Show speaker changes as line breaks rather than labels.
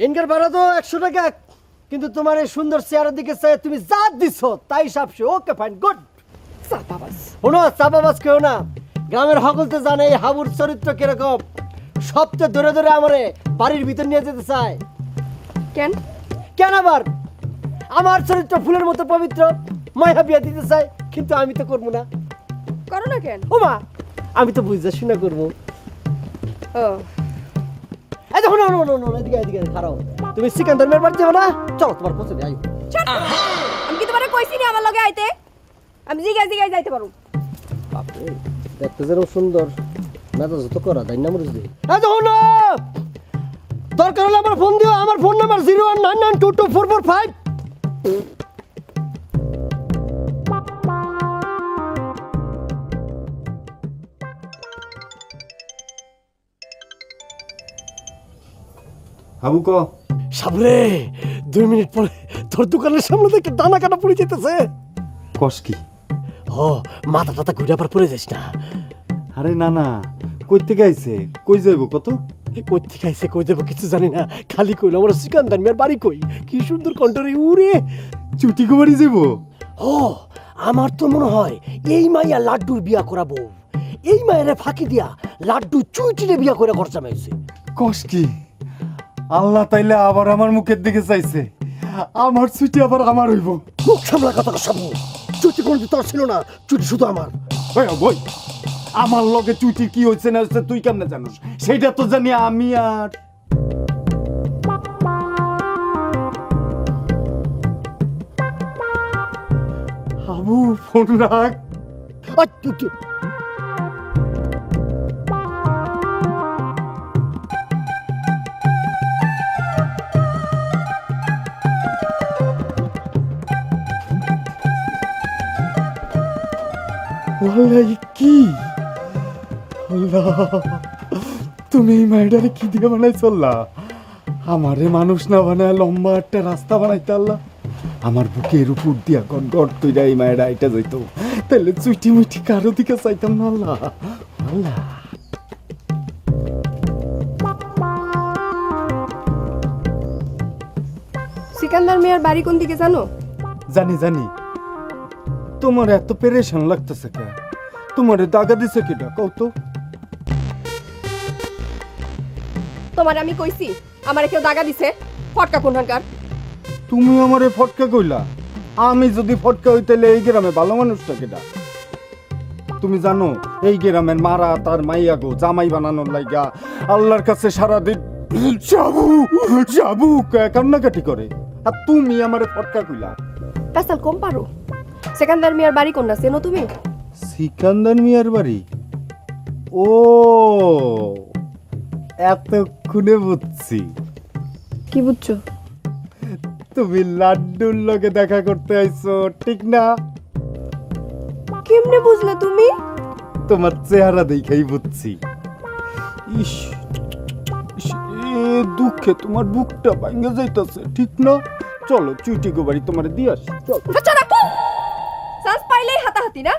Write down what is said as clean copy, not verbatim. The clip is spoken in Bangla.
ইনকার ভাড়া তো 100 টাকা, কিন্তু তোমার এই সুন্দর চেহারার দিকে চাই তুমি যা দিছো তাই সাপসে। Okay fine, good.
চাপাবাজ।
শোনো, চাপাবাজ কেউ না, গ্রামের সকলতে জানে এই হাবুর চরিত্র কিরকম। সবচেয়ে ধরে ধরে আমারে বাড়ির ভিতর নিয়ে যেতে চায়।
কেন?
কেন আবার? আমার চরিত্র ফুলের মতো পবিত্র, মায়া বিয়া দিতে চায়, কিন্তু আমি তো করবো না।
করো না কেন?
ও মা, আমি তো বুঝতে শুনে করবো।
ও
এই দেখো, না না না, এদিকে এদিকে খারাপ। তুমি সিকান্দার মেয়ের বাড়ি যাবে না? চলো তোমার পছন্দ, আয়ো।
ছাড়। আমি কি তোমারে কইছি নি আমার লগে আইতে? আমি জিগাই জিগাই যাইতে পারো।
বাপরে, দেখতে যেরকম সুন্দর, মেজাজ তো করা তাই না মরিস দিয়ে। এই দেখো না, দরকার হলে আমার ফোন দিও, আমার ফোন নাম্বার 019922445।
হাবু ক
সাবরে, 2 মিনিট পরে তোর দোকানের সামনে থেকে দানা কাটা পড়ে যেতেছে।
কস কি?
ও, মাথা টাথা ঘুরে আবার পড়ে যাস না।
আরে না না, কই থেকে আইছে? কই যাইব কত?
কই থেকে আইছে কই দেবো কিছু জানি না, খালি কইলো আমার সিকান্দার মেয়ের বাড়ি কই। কি সুন্দর কণ্ঠরে উড়ে।
চুটি কুমারি যাইব?
ও, আমার তো মনে হয় এই মাইয়া লাড্ডুর বিয়া করাবো। এই মায়ের ফাঁকি দিয়া লাড্ডু চুইটিরে বিয়া করে ঘর জামাইছে।
কস কি? আল্লাহ তাইলে আবার আমার মুখের দিকে চাইছে। আমার ছুটি আবার আমার হইব।
মুখ সামলা কথা সামু। চুটি কোনদিন তোর ছিল না, চুটি শুধু আমার।
বই, আমার লগে চুটি কি হইছে না হইছে তুই কেমনে জানোস? সেইটা তো জানি আমি। আর হাবু, ফোন রাখ। ওয়াল্লাহি কি আল্লাহ, তুমি এই মায়েরারে কি দিয়ে বানাই চললা? আমারে মানুষ না বানায় লম্বা একটা রাস্তা বানাইতে আল্লাহ। আমার বুকের উপর দিয়া গড় তৈরা এই মায়েরা এটা যাইতো, তাহলে চুইটি মুইটি কারো দিকে চাইতাম না আল্লাহ। আল্লাহ,
সিকান্দার মিয়ার বাড়ি কোন দিকে জানো?
জানি জানি। তোমার এত পেরেশান লাগতেছে কে? তোমারে দাগা দিছে কিটা কও তো?
তোমার আমি কইছি আমারে কেউ দাগা দিছে? ফটকা কোনখানকার?
তুমি আমারে ফটকা কইলা? আমি যদি ফটকা হইতালে এই গ্রামে ভালো মানুষটা কেটা? তুমি জানো এই গ্রামের মারা তার মাইয়া গো জামাই বানানোর লাইগা আল্লাহর কাছে সারাদিন যাবু যাবু কান্নাকাটি করে, আর তুমি আমারে ফটকা কইলা?
পেশাল কম পারো। সিকান্দার মিয়ার বাড়ি কোনটা চেনো তুমি?
সিকান্দার মিয়ার বাড়ি? ও, এতক্ষণে বুঝছি।
কি বুঝছো?
তুমি লাড্ডুর লগে দেখা করতে আইছো, ঠিক না?
কেমনে বুঝলে তুমি?
তোমার চেহারা দেখাই বুঝছি। ইস ইস, এ দুঃখে তোমার বুকটা ভাঙে যাইতাছে, ঠিক না? চলো চুইটি গো বাড়ি তোমারে দিয়ে আসি, চল।
আচ্ছা রাখো। চান্স পাইলেই হাতাহাতি না?